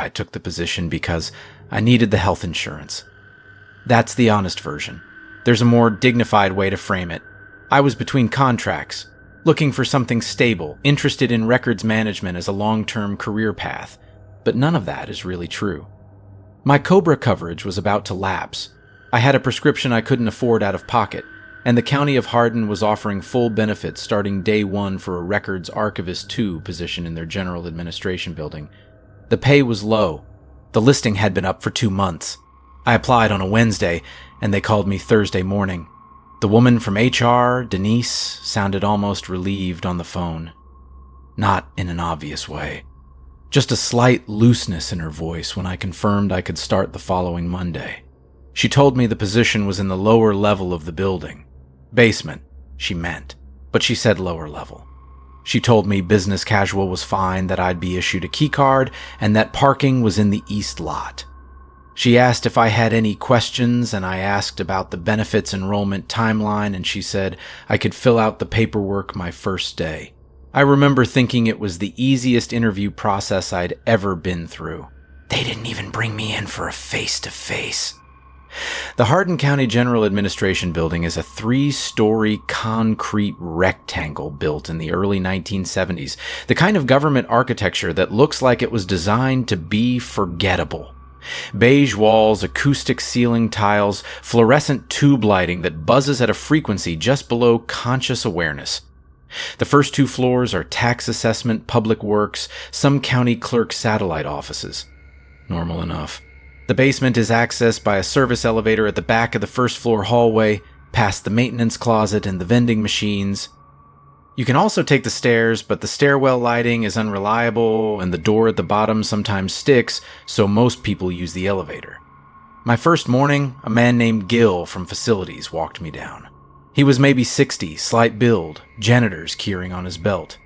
I took the position because I needed the health insurance. That's the honest version. There's a more dignified way to frame it. I was between contracts, looking for something stable, interested in records management as a long-term career path, but none of that is really true. My COBRA coverage was about to lapse. I had a prescription I couldn't afford out of pocket, and the County of Hardin was offering full benefits starting day one for a Records Archivist 2 position in their general administration building. The pay was low. The listing had been up for 2 months. I applied on a Wednesday, and they called me Thursday morning. The woman from HR, Denise, sounded almost relieved on the phone. Not in an obvious way. Just a slight looseness in her voice when I confirmed I could start the following Monday. She told me the position was in the lower level of the building. Basement, she meant, but she said lower level. She told me business casual was fine, that I'd be issued a key card, and that parking was in the east lot. She asked if I had any questions, and I asked about the benefits enrollment timeline, and she said I could fill out the paperwork my first day. I remember thinking it was the easiest interview process I'd ever been through. They didn't even bring me in for a face-to-face. The Hardin County General Administration Building is a 3-story concrete rectangle built in the early 1970s, the kind of government architecture that looks like it was designed to be forgettable. Beige walls, acoustic ceiling tiles, fluorescent tube lighting that buzzes at a frequency just below conscious awareness. The first 2 floors are tax assessment, public works, some county clerk satellite offices. Normal enough. The basement is accessed by a service elevator at the back of the first floor hallway, past the maintenance closet and the vending machines. You can also take the stairs, but the stairwell lighting is unreliable and the door at the bottom sometimes sticks, so most people use the elevator. My first morning, a man named Gil from facilities walked me down. He was maybe 60, slight build, janitor's keyring on his belt.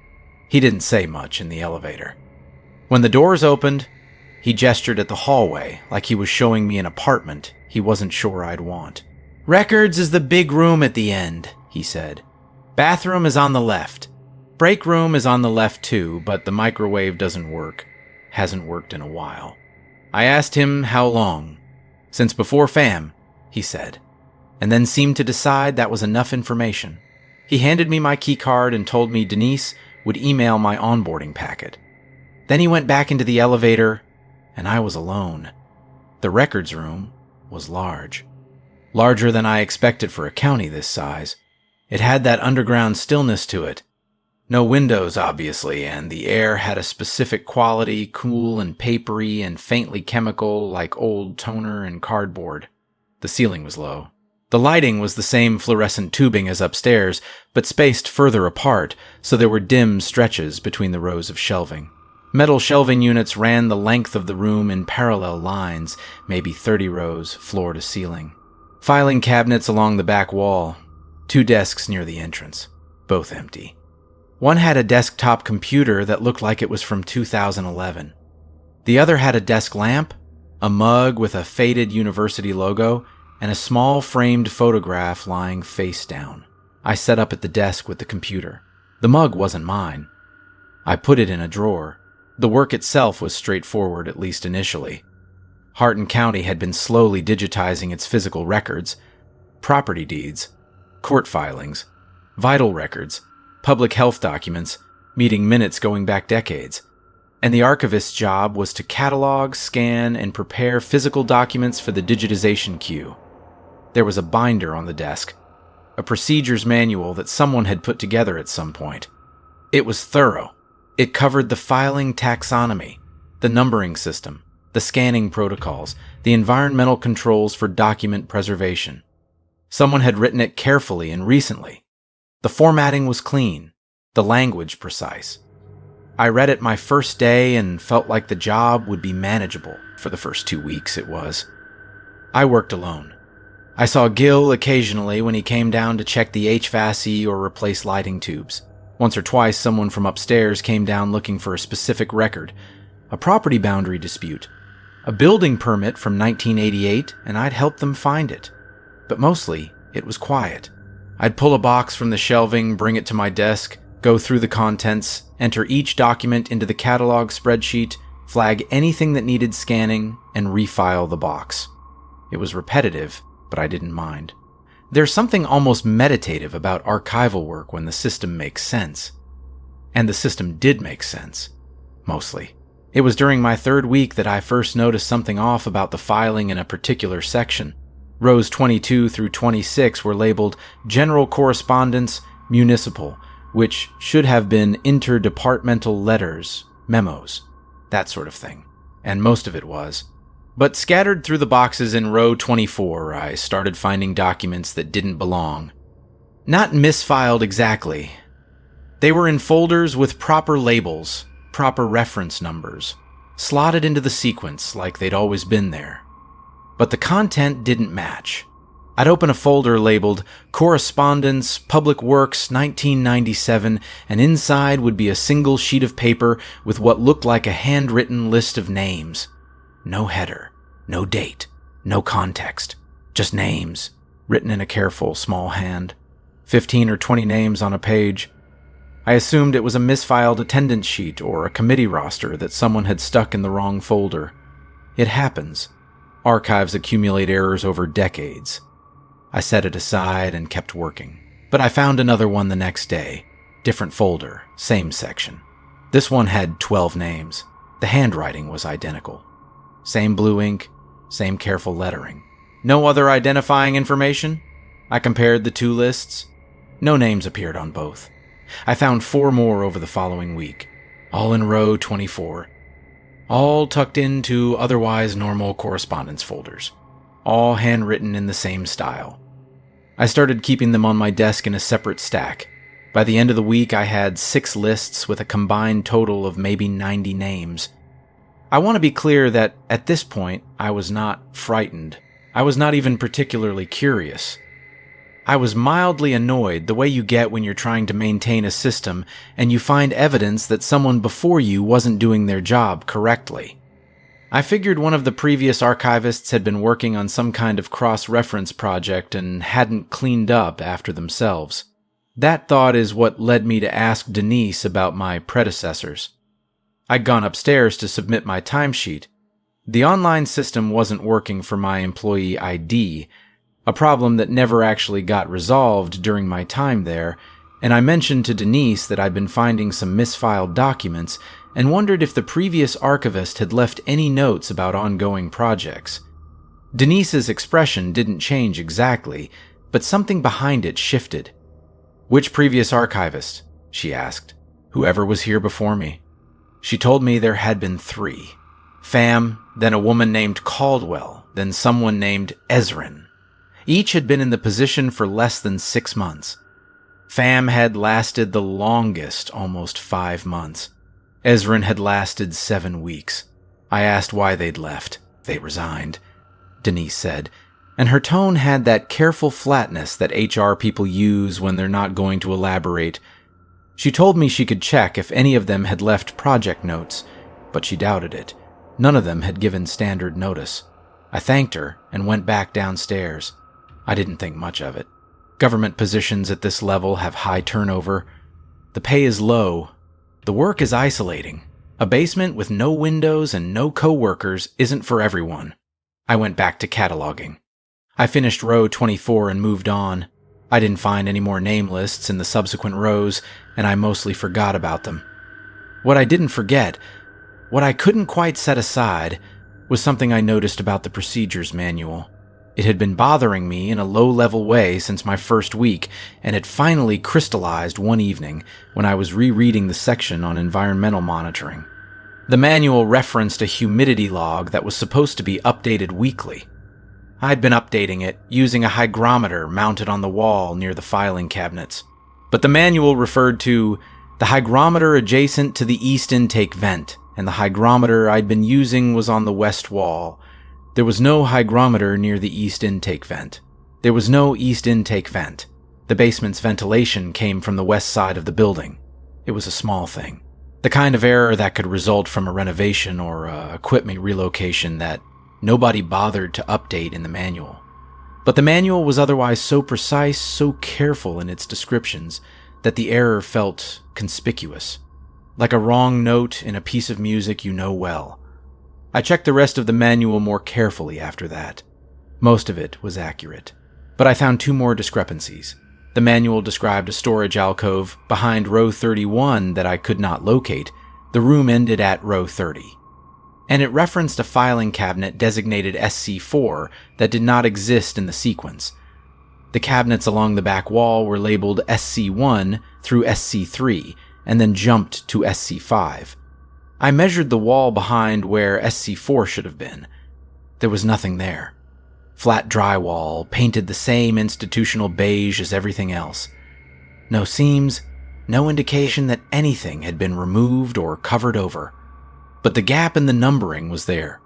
He didn't say much in the elevator. When the doors opened, he gestured at the hallway like he was showing me an apartment he wasn't sure I'd want. "Records is the big room at the end," he said. "Bathroom is on the left. Break room is on the left too, but the microwave doesn't work. Hasn't worked in a while." I asked him how long. "Since before FAM," he said, and then seemed to decide that was enough information. He handed me my key card and told me Denise would email my onboarding packet. Then he went back into the elevator, and I was alone. The records room was large. Larger than I expected for a county this size. It had that underground stillness to it. No windows, obviously, and the air had a specific quality, cool and papery and faintly chemical, like old toner and cardboard. The ceiling was low. The lighting was the same fluorescent tubing as upstairs, but spaced further apart, so there were dim stretches between the rows of shelving. Metal shelving units ran the length of the room in parallel lines, maybe 30 rows, floor to ceiling. Filing cabinets along the back wall. 2 desks near the entrance, both empty. One had a desktop computer that looked like it was from 2011. The other had a desk lamp, a mug with a faded university logo, and a small framed photograph lying face down. I sat up at the desk with the computer. The mug wasn't mine. I put it in a drawer. The work itself was straightforward, at least initially. Hardin County had been slowly digitizing its physical records, property deeds, court filings, vital records, public health documents, meeting minutes going back decades. And the archivist's job was to catalog, scan, and prepare physical documents for the digitization queue. There was a binder on the desk, a procedures manual that someone had put together at some point. It was thorough. It covered the filing taxonomy, the numbering system, the scanning protocols, the environmental controls for document preservation. Someone had written it carefully and recently. The formatting was clean, the language precise. I read it my first day and felt like the job would be manageable. For the first 2 weeks it was. I worked alone. I saw Gil occasionally when he came down to check the HVAC or replace lighting tubes. Once or twice someone from upstairs came down looking for a specific record, a property boundary dispute, a building permit from 1988, and I'd help them find it. But mostly, it was quiet. I'd pull a box from the shelving, bring it to my desk, go through the contents, enter each document into the catalog spreadsheet, flag anything that needed scanning, and refile the box. It was repetitive, but I didn't mind. There's something almost meditative about archival work when the system makes sense. And the system did make sense. Mostly. It was during my third week that I first noticed something off about the filing in a particular section. Rows 22 through 26 were labeled General Correspondence, Municipal, which should have been interdepartmental letters, memos, that sort of thing. And most of it was. But scattered through the boxes in row 24, I started finding documents that didn't belong. Not misfiled exactly. They were in folders with proper labels, proper reference numbers, slotted into the sequence like they'd always been there. But the content didn't match. I'd open a folder labeled Correspondence, Public Works, 1997, and inside would be a single sheet of paper with what looked like a handwritten list of names. No header, no date, no context, just names, written in a careful, small hand. 15 or 20 names on a page. I assumed it was a misfiled attendance sheet or a committee roster that someone had stuck in the wrong folder. It happens. Archives accumulate errors over decades. I set it aside and kept working. But I found another one the next day. Different folder, same section. This one had 12 names. The handwriting was identical. Same blue ink, same careful lettering. No other identifying information? I compared the two lists. No names appeared on both. I found 4 more over the following week, all in row 24. All tucked into otherwise normal correspondence folders. All handwritten in the same style. I started keeping them on my desk in a separate stack. By the end of the week, I had 6 lists with a combined total of maybe 90 names. I want to be clear that at this point, I was not frightened. I was not even particularly curious. I was mildly annoyed the way you get when you're trying to maintain a system and you find evidence that someone before you wasn't doing their job correctly. I figured one of the previous archivists had been working on some kind of cross-reference project and hadn't cleaned up after themselves. That thought is what led me to ask Denise about my predecessors. I'd gone upstairs to submit my timesheet. The online system wasn't working for my employee ID, a problem that never actually got resolved during my time there, and I mentioned to Denise that I'd been finding some misfiled documents and wondered if the previous archivist had left any notes about ongoing projects. Denise's expression didn't change exactly, but something behind it shifted. "Which previous archivist?" she asked. "Whoever was here before me." She told me there had been 3. Pham, then a woman named Caldwell, then someone named Ezrin. Each had been in the position for less than 6 months. Pham had lasted the longest, almost 5 months. Ezrin had lasted 7 weeks. I asked why they'd left. "They resigned," Denise said, and her tone had that careful flatness that HR people use when they're not going to elaborate. She told me she could check if any of them had left project notes, but she doubted it. None of them had given standard notice. I thanked her and went back downstairs. I didn't think much of it. Government positions at this level have high turnover. The pay is low. The work is isolating. A basement with no windows and no co-workers isn't for everyone. I went back to cataloging. I finished row 24 and moved on. I didn't find any more name lists in the subsequent rows, and I mostly forgot about them. What I didn't forget, what I couldn't quite set aside, was something I noticed about the procedures manual. It had been bothering me in a low-level way since my first week, and it finally crystallized one evening when I was rereading the section on environmental monitoring. The manual referenced a humidity log that was supposed to be updated weekly. I'd been updating it using a hygrometer mounted on the wall near the filing cabinets, but the manual referred to the hygrometer adjacent to the east intake vent, and the hygrometer I'd been using was on the west wall. There was no hygrometer near the east intake vent. There was no east intake vent. The basement's ventilation came from the west side of the building. It was a small thing. The kind of error that could result from a renovation or a equipment relocation that nobody bothered to update in the manual. But the manual was otherwise so precise, so careful in its descriptions, that the error felt conspicuous. Like a wrong note in a piece of music you know well. I checked the rest of the manual more carefully after that. Most of it was accurate, but I found 2 more discrepancies. The manual described a storage alcove behind row 31 that I could not locate. The room ended at row 30. And it referenced a filing cabinet designated SC4 that did not exist in the sequence. The cabinets along the back wall were labeled SC1 through SC3, and then jumped to SC5. I measured the wall behind where SC4 should have been. There was nothing there. Flat drywall, painted the same institutional beige as everything else. No seams, no indication that anything had been removed or covered over. But the gap in the numbering was there.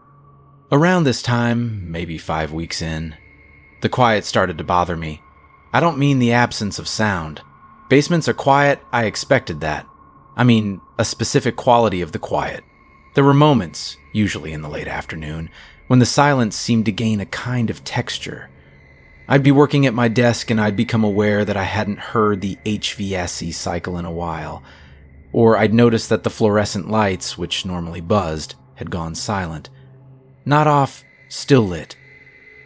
Around this time, maybe 5 weeks in, the quiet started to bother me. I don't mean the absence of sound. Basements are quiet, I expected that. I mean, a specific quality of the quiet. There were moments, usually in the late afternoon, when the silence seemed to gain a kind of texture. I'd be working at my desk and I'd become aware that I hadn't heard the HVAC cycle in a while. Or I'd noticed that the fluorescent lights, which normally buzzed, had gone silent. Not off, still lit,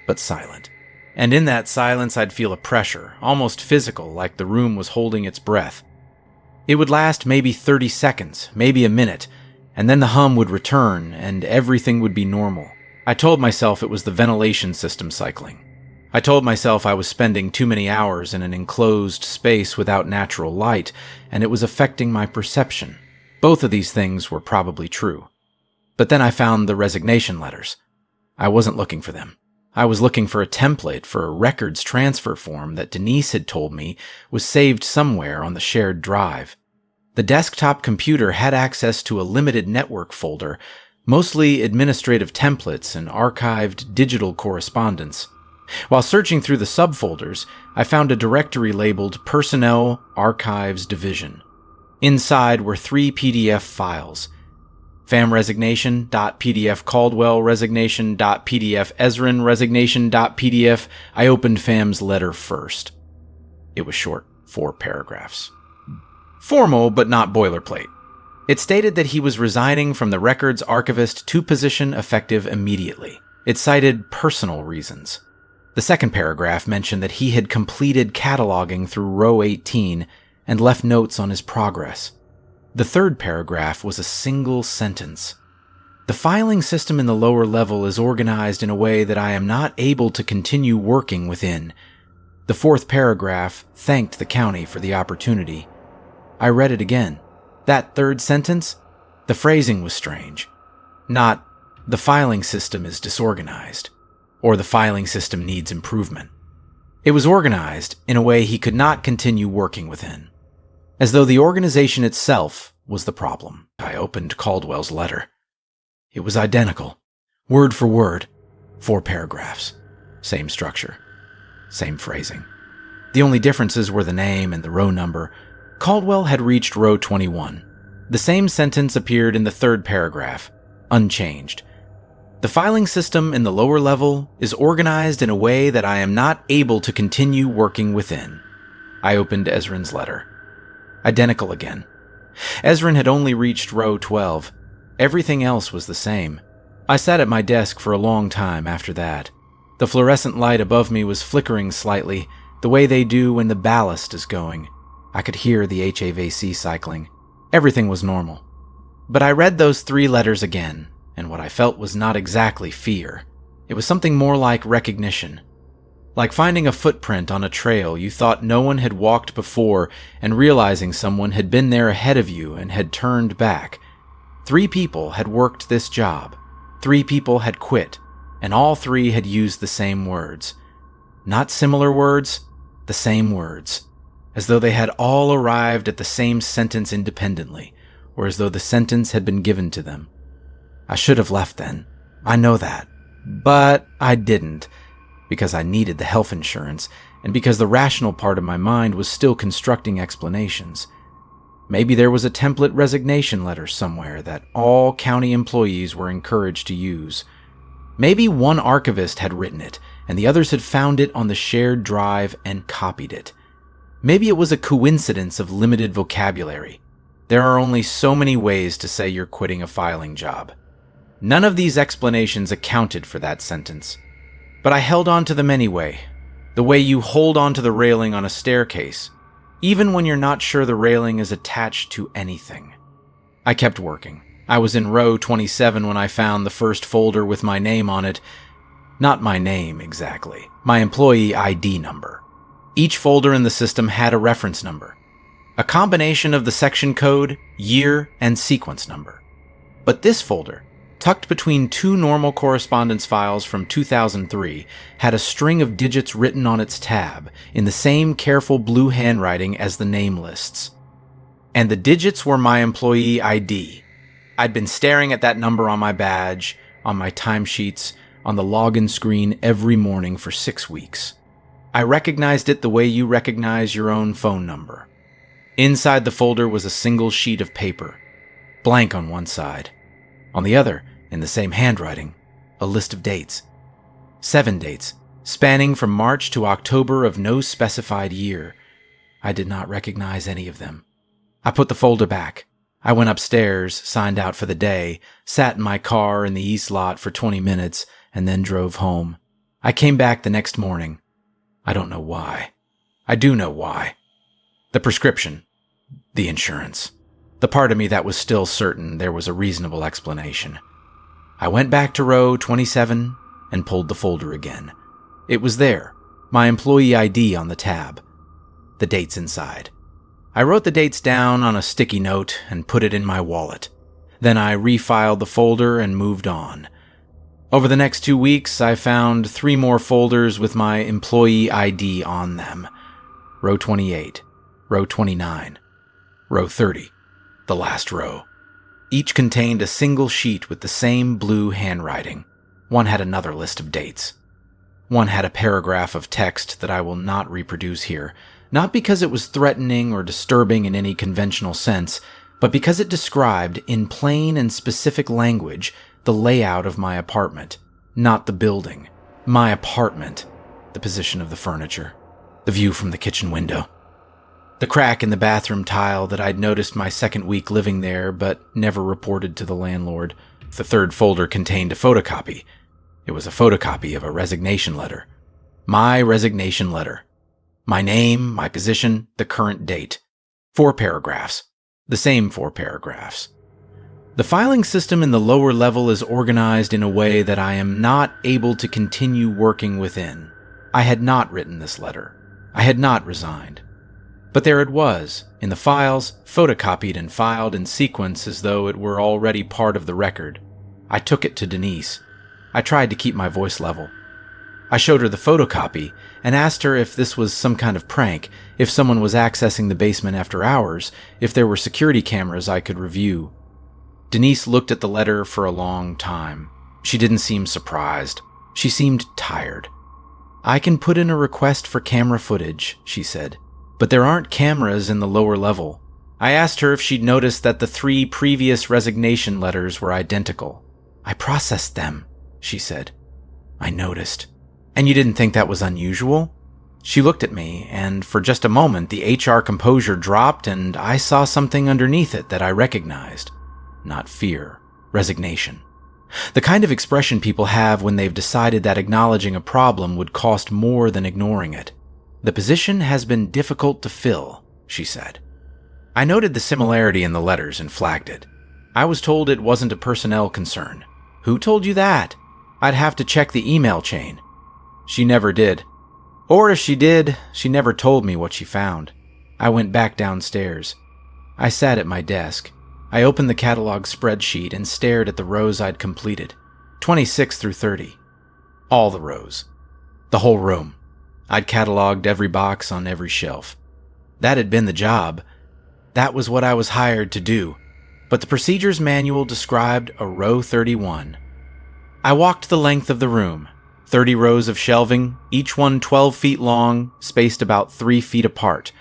but silent. And in that silence I'd feel a pressure, almost physical, like the room was holding its breath. It would last maybe 30 seconds, maybe a minute, and then the hum would return and everything would be normal. I told myself it was the ventilation system cycling. I told myself I was spending too many hours in an enclosed space without natural light, and it was affecting my perception. Both of these things were probably true. But then I found the resignation letters. I wasn't looking for them. I was looking for a template for a records transfer form that Denise had told me was saved somewhere on the shared drive. The desktop computer had access to a limited network folder, mostly administrative templates and archived digital correspondence. While searching through the subfolders, I found a directory labeled Personnel Archives Division. Inside were 3 PDF files: famresignation.pdf, Caldwell resignation.pdf, Ezrin resignation.pdf. I opened Fam's letter first. It was short, 4 paragraphs. Formal, but not boilerplate. It stated that he was resigning from the records archivist 2 position effective immediately. It cited personal reasons. The second paragraph mentioned that he had completed cataloging through row 18 and left notes on his progress. The third paragraph was a single sentence. The filing system in the lower level is organized in a way that I am not able to continue working within. The fourth paragraph thanked the county for the opportunity. I read it again. That third sentence, the phrasing was strange. Not, the filing system is disorganized, or the filing system needs improvement. It was organized in a way he could not continue working within. As though the organization itself was the problem. I opened Caldwell's letter. It was identical, word for word, 4 paragraphs, same structure, same phrasing. The only differences were the name and the row number. Caldwell had reached row 21. The same sentence appeared in the third paragraph, unchanged. The filing system in the lower level is organized in a way that I am not able to continue working within. I opened Ezrin's letter. Identical again. Ezrin had only reached row 12. Everything else was the same. I sat at my desk for a long time after that. The fluorescent light above me was flickering slightly, the way they do when the ballast is going. I could hear the HVAC cycling. Everything was normal. But I read those 3 letters again, and what I felt was not exactly fear. It was something more like recognition. Like finding a footprint on a trail you thought no one had walked before and realizing someone had been there ahead of you and had turned back. 3 people had worked this job. 3 people had quit, and all 3 had used the same words. Not similar words, the same words. As though they had all arrived at the same sentence independently, or as though the sentence had been given to them. I should have left then. I know that. But I didn't, because I needed the health insurance, and because the rational part of my mind was still constructing explanations. Maybe there was a template resignation letter somewhere that all county employees were encouraged to use. Maybe one archivist had written it, and the others had found it on the shared drive and copied it. Maybe it was a coincidence of limited vocabulary. There are only so many ways to say you're quitting a filing job. None of these explanations accounted for that sentence. But I held on to them anyway, the way you hold on to the railing on a staircase, even when you're not sure the railing is attached to anything. I kept working. I was in row 27 when I found the first folder with my name on it. Not my name, exactly. My employee ID number. Each folder in the system had a reference number. A combination of the section code, year, and sequence number. But this folder, tucked between two normal correspondence files from 2003, had a string of digits written on its tab in the same careful blue handwriting as the name lists. And the digits were my employee ID. I'd been staring at that number on my badge, on my timesheets, on the login screen every morning for 6 weeks. I recognized it the way you recognize your own phone number. Inside the folder was a single sheet of paper, blank on one side. On the other, in the same handwriting, a list of dates. 7 dates, spanning from March to October of no specified year. I did not recognize any of them. I put the folder back. I went upstairs, signed out for the day, sat in my car in the east lot for 20 minutes, and then drove home. I came back the next morning. I don't know why. I do know why. The prescription. The insurance. The part of me that was still certain there was a reasonable explanation. I went back to row 27 and pulled the folder again. It was there, my employee ID on the tab. The dates inside. I wrote the dates down on a sticky note and put it in my wallet. Then I refiled the folder and moved on. Over the next 2 weeks, I found 3 more folders with my employee ID on them. Row 28, row 29, row 30, the last row. Each contained a single sheet with the same blue handwriting. One had another list of dates. One had a paragraph of text that I will not reproduce here, not because it was threatening or disturbing in any conventional sense, but because it described, in plain and specific language, the layout of my apartment. Not the building. My apartment. The position of the furniture. The view from the kitchen window. The crack in the bathroom tile that I'd noticed my second week living there but never reported to the landlord. The third folder contained a photocopy. It was a photocopy of a resignation letter. My resignation letter. My name, my position, the current date. 4 paragraphs. The same 4 paragraphs. The filing system in the lower level is organized in a way that I am not able to continue working within. I had not written this letter. I had not resigned. But there it was, in the files, photocopied and filed in sequence as though it were already part of the record. I took it to Denise. I tried to keep my voice level. I showed her the photocopy and asked her if this was some kind of prank, if someone was accessing the basement after hours, if there were security cameras I could review. Denise looked at the letter for a long time. She didn't seem surprised. She seemed tired. "I can put in a request for camera footage," she said, "but there aren't cameras in the lower level." I asked her if she'd noticed that the 3 previous resignation letters were identical. "I processed them," she said. I noticed. "And you didn't think that was unusual?" She looked at me, and for just a moment the HR composure dropped and I saw something underneath it that I recognized. Not fear, resignation. The kind of expression people have when they've decided that acknowledging a problem would cost more than ignoring it. "The position has been difficult to fill," she said. I noted the similarity in the letters and flagged it. I was told it wasn't a personnel concern. "Who told you that?" "I'd have to check the email chain." She never did. Or if she did, she never told me what she found. I went back downstairs. I sat at my desk. I opened the catalog spreadsheet and stared at the rows I'd completed. 26 through 30. All the rows. The whole room. I'd cataloged every box on every shelf. That had been the job. That was what I was hired to do. But the procedures manual described a row 31. I walked the length of the room. 30 rows of shelving, each one 12 feet long, spaced about 3 feet apart.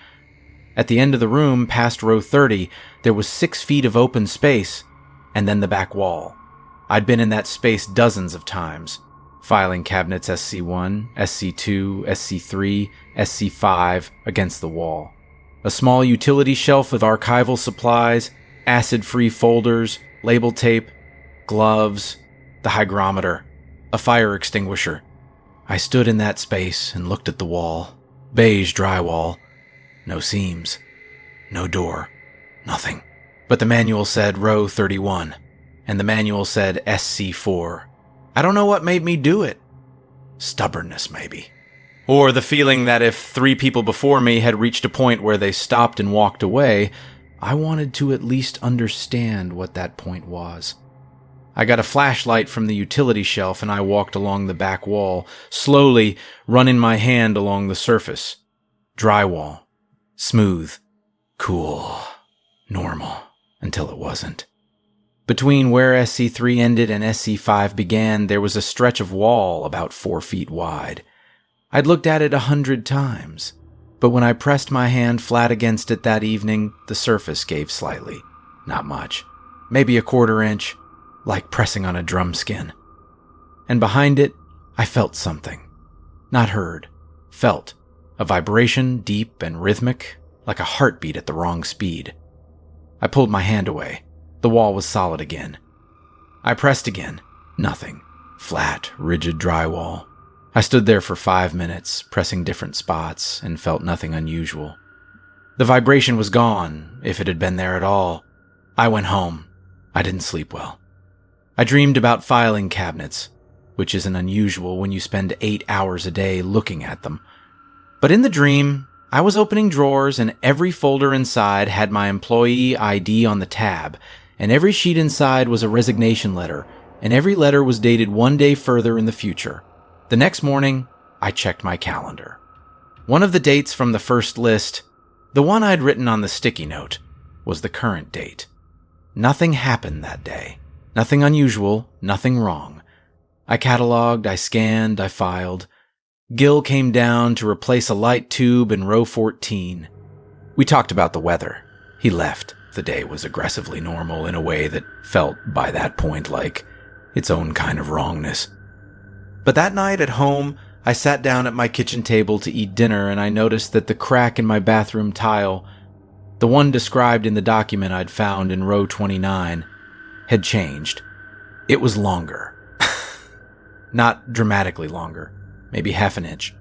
At the end of the room, past row 30, there was 6 feet of open space, and then the back wall. I'd been in that space dozens of times. Filing cabinets SC1, SC2, SC3, SC5 against the wall. A small utility shelf with archival supplies, acid-free folders, label tape, gloves, the hygrometer, a fire extinguisher. I stood in that space and looked at the wall. Beige drywall. No seams. No door. Nothing. But the manual said row 31, and the manual said SC4. I don't know what made me do it. Stubbornness, maybe. Or the feeling that if 3 people before me had reached a point where they stopped and walked away, I wanted to at least understand what that point was. I got a flashlight from the utility shelf and I walked along the back wall, slowly running my hand along the surface. Drywall. Smooth. Cool. Normal. Until it wasn't. Between where SC3 ended and SC5 began, there was a stretch of wall about 4 feet wide. I'd looked at it 100 times, but when I pressed my hand flat against it that evening, the surface gave slightly. Not much. Maybe a 1/4 inch, like pressing on a drum skin. And behind it, I felt something. Not heard. Felt. A vibration, deep and rhythmic, like a heartbeat at the wrong speed. I pulled my hand away. The wall was solid again. I pressed again. Nothing. Flat, rigid drywall. I stood there for 5 minutes, pressing different spots, and felt nothing unusual. The vibration was gone, if it had been there at all. I went home. I didn't sleep well. I dreamed about filing cabinets, which isn't unusual when you spend 8 hours a day looking at them. But in the dream, I was opening drawers and every folder inside had my employee ID on the tab, and every sheet inside was a resignation letter, and every letter was dated 1 day further in the future. The next morning, I checked my calendar. One of the dates from the first list, the one I'd written on the sticky note, was the current date. Nothing happened that day. Nothing unusual, nothing wrong. I cataloged, I scanned, I filed. Gil came down to replace a light tube in row 14. We talked about the weather. He left. The day was aggressively normal in a way that felt, by that point, like its own kind of wrongness. But that night at home, I sat down at my kitchen table to eat dinner and I noticed that the crack in my bathroom tile, the one described in the document I'd found in row 29, had changed. It was longer. Not dramatically longer, maybe half an inch.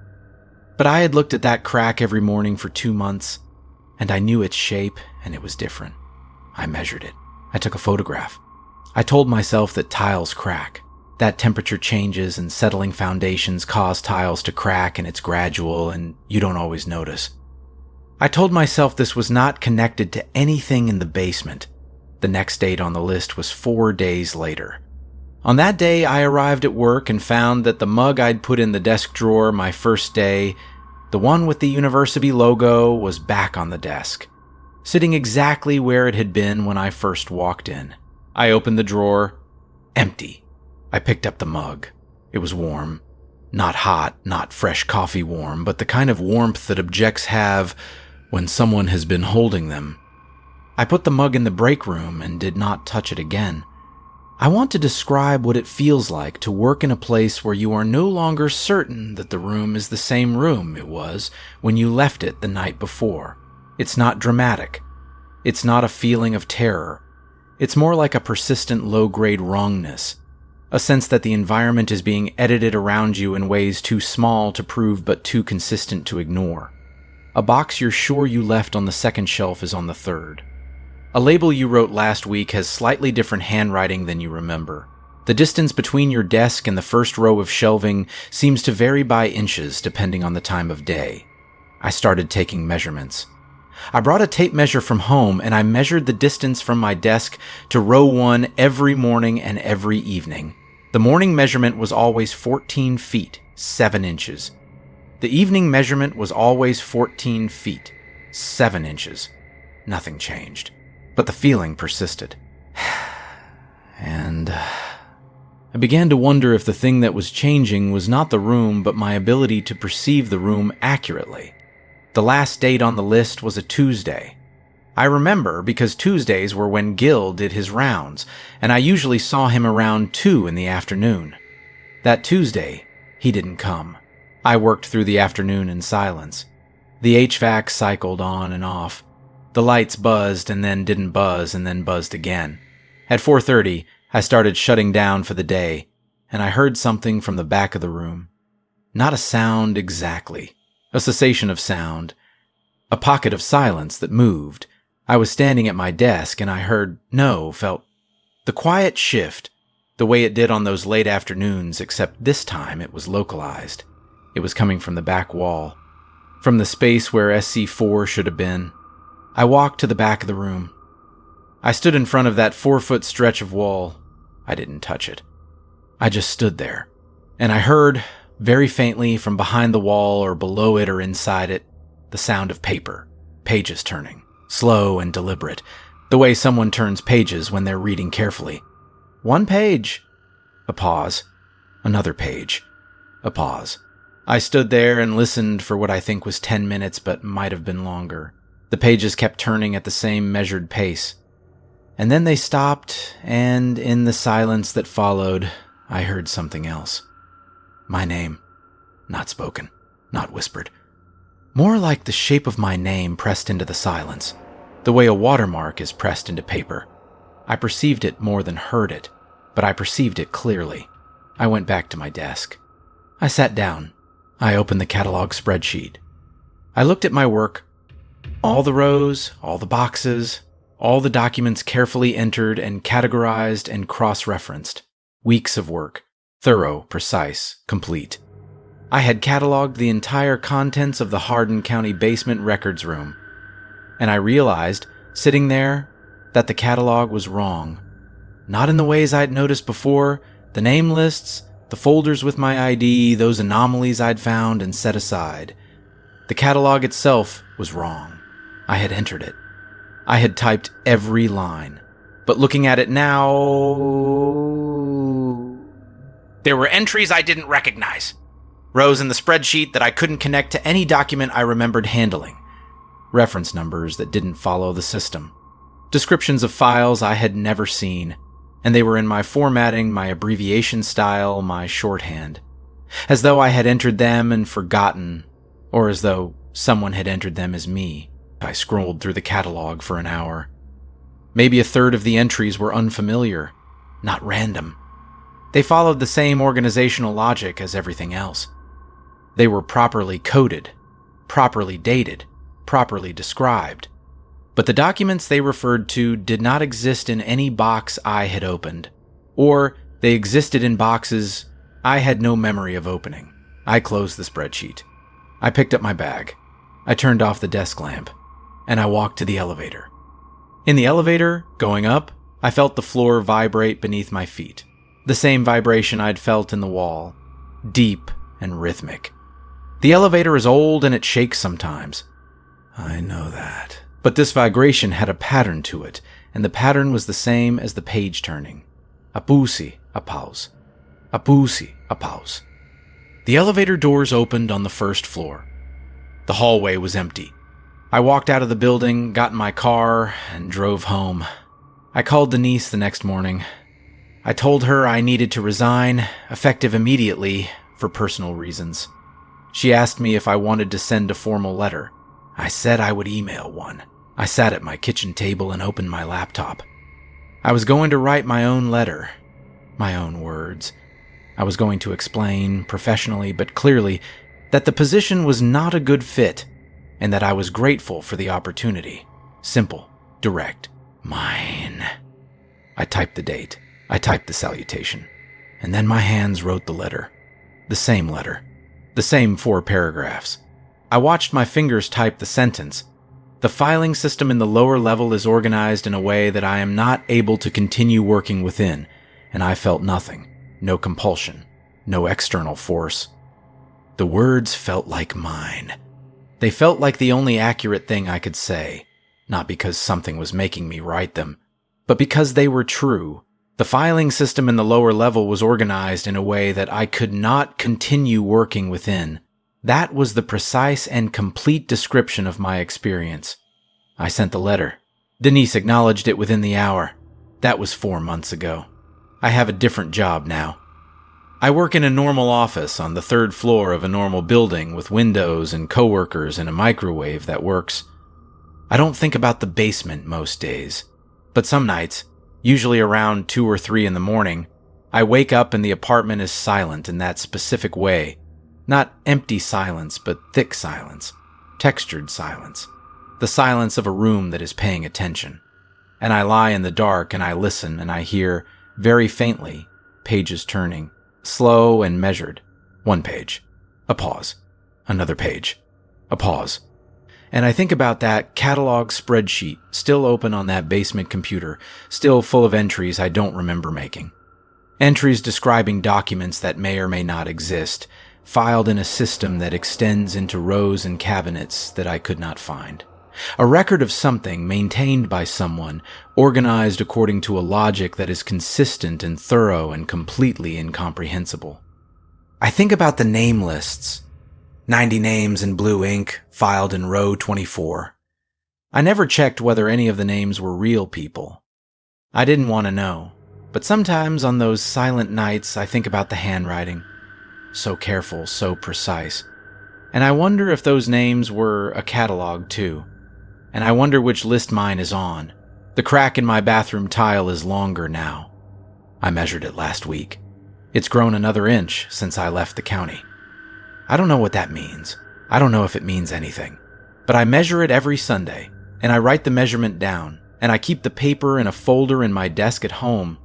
But I had looked at that crack every morning for 2 months, and I knew its shape, and it was different. I measured it. I took a photograph. I told myself that tiles crack, that temperature changes and settling foundations cause tiles to crack and it's gradual and you don't always notice. I told myself this was not connected to anything in the basement. The next date on the list was 4 days later. On that day, I arrived at work and found that the mug I'd put in the desk drawer my first day, the one with the university logo, was back on the desk, sitting exactly where it had been when I first walked in. I opened the drawer. Empty. I picked up the mug. It was warm. Not hot, not fresh coffee warm, but the kind of warmth that objects have when someone has been holding them. I put the mug in the break room and did not touch it again. I want to describe what it feels like to work in a place where you are no longer certain that the room is the same room it was when you left it the night before. It's not dramatic. It's not a feeling of terror. It's more like a persistent low-grade wrongness, a sense that the environment is being edited around you in ways too small to prove but too consistent to ignore. A box you're sure you left on the second shelf is on the third. A label you wrote last week has slightly different handwriting than you remember. The distance between your desk and the first row of shelving seems to vary by inches depending on the time of day. I started taking measurements. I brought a tape measure from home and I measured the distance from my desk to row 1 every morning and every evening. The morning measurement was always 14 feet, 7 inches. The evening measurement was always 14 feet, 7 inches. Nothing changed. But the feeling persisted. And I began to wonder if the thing that was changing was not the room, but my ability to perceive the room accurately. The last date on the list was a Tuesday. I remember because Tuesdays were when Gil did his rounds, and I usually saw him around 2 in the afternoon. That Tuesday, he didn't come. I worked through the afternoon in silence. The HVAC cycled on and off. The lights buzzed and then didn't buzz and then buzzed again. At 4:30, I started shutting down for the day, and I heard something from the back of the room. Not a sound exactly. A cessation of sound. A pocket of silence that moved. I was standing at my desk, and I felt the quiet shift, the way it did on those late afternoons, except this time it was localized. It was coming from the back wall, from the space where SC4 should have been. I walked to the back of the room. I stood in front of that 4-foot stretch of wall. I didn't touch it. I just stood there, and I heard, very faintly from behind the wall or below it or inside it, the sound of paper, pages turning, slow and deliberate, the way someone turns pages when they're reading carefully. One page. A pause. Another page. A pause. I stood there and listened for what I think was 10 minutes, but might have been longer. The pages kept turning at the same measured pace. And then they stopped, and in the silence that followed, I heard something else. My name. Not spoken. Not whispered. More like the shape of my name pressed into the silence, the way a watermark is pressed into paper. I perceived it more than heard it, but I perceived it clearly. I went back to my desk. I sat down. I opened the catalog spreadsheet. I looked at my work. All the rows, all the boxes, all the documents carefully entered and categorized and cross-referenced. Weeks of work. Thorough, precise, complete. I had cataloged the entire contents of the Hardin County basement records room. And I realized, sitting there, that the catalog was wrong. Not in the ways I'd noticed before, the name lists, the folders with my ID, those anomalies I'd found and set aside. The catalog itself was wrong. I had entered it. I had typed every line. But looking at it now, there were entries I didn't recognize. Rows in the spreadsheet that I couldn't connect to any document I remembered handling. Reference numbers that didn't follow the system. Descriptions of files I had never seen, and they were in my formatting, my abbreviation style, my shorthand. As though I had entered them and forgotten, or as though someone had entered them as me. I scrolled through the catalog for an hour. Maybe a third of the entries were unfamiliar, not random. They followed the same organizational logic as everything else. They were properly coded, properly dated, properly described. But the documents they referred to did not exist in any box I had opened, or they existed in boxes I had no memory of opening. I closed the spreadsheet. I picked up my bag. I turned off the desk lamp, and I walked to the elevator. In the elevator, going up, I felt the floor vibrate beneath my feet. The same vibration I'd felt in the wall, deep and rhythmic. The elevator is old and it shakes sometimes. I know that. But this vibration had a pattern to it, and the pattern was the same as the page turning. A pusi, a pause. A pusi, a pause. The elevator doors opened on the first floor. The hallway was empty. I walked out of the building, got in my car, and drove home. I called Denise the next morning. I told her I needed to resign, effective immediately, for personal reasons. She asked me if I wanted to send a formal letter. I said I would email one. I sat at my kitchen table and opened my laptop. I was going to write my own letter, my own words. I was going to explain, professionally but clearly, that the position was not a good fit, and that I was grateful for the opportunity. Simple, direct, mine. I typed the date. I typed the salutation. And then my hands wrote the letter. The same letter. The same 4 paragraphs. I watched my fingers type the sentence. The filing system in the lower level is organized in a way that I am not able to continue working within, and I felt nothing. No compulsion. No external force. The words felt like mine. They felt like the only accurate thing I could say, not because something was making me write them, but because they were true. The filing system in the lower level was organized in a way that I could not continue working within. That was the precise and complete description of my experience. I sent the letter. Denise acknowledged it within the hour. That was 4 months ago. I have a different job now. I work in a normal office on the 3rd floor of a normal building with windows and coworkers and a microwave that works. I don't think about the basement most days, but some nights, Usually around 2 or 3 in the morning, I wake up and the apartment is silent in that specific way. Not empty silence, but thick silence. Textured silence. The silence of a room that is paying attention. And I lie in the dark and I listen and I hear, very faintly, pages turning, slow and measured. 1 page. A pause. Another page. A pause. And I think about that catalog spreadsheet still open on that basement computer, still full of entries I don't remember making. Entries describing documents that may or may not exist, filed in a system that extends into rows and cabinets that I could not find. A record of something maintained by someone, organized according to a logic that is consistent and thorough and completely incomprehensible. I think about the name lists. 90 names in blue ink, filed in row 24. I never checked whether any of the names were real people. I didn't want to know, but sometimes on those silent nights I think about the handwriting. So careful, so precise. And I wonder if those names were a catalog too. And I wonder which list mine is on. The crack in my bathroom tile is longer now. I measured it last week. It's grown another inch since I left the county. I don't know what that means. I don't know if it means anything. But I measure it every Sunday, and I write the measurement down, and I keep the paper in a folder in my desk at home,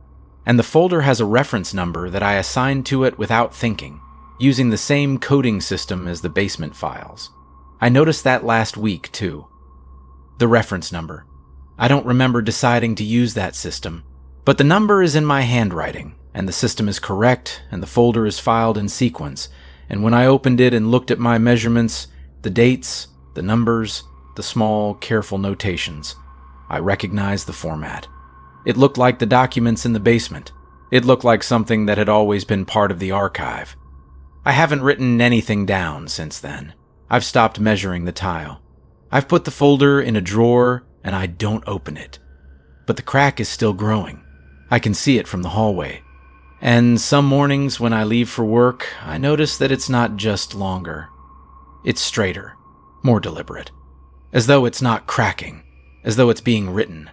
and the folder has a reference number that I assign to it without thinking, using the same coding system as the basement files. I noticed that last week, too. The reference number. I don't remember deciding to use that system, but the number is in my handwriting, and the system is correct, and the folder is filed in sequence, and when I opened it and looked at my measurements, the dates, the numbers, the small, careful notations, I recognized the format. It looked like the documents in the basement. It looked like something that had always been part of the archive. I haven't written anything down since then. I've stopped measuring the tile. I've put the folder in a drawer, and I don't open it. But the crack is still growing. I can see it from the hallway. And some mornings when I leave for work, I notice that it's not just longer. It's straighter, more deliberate. As though it's not cracking, as though it's being written.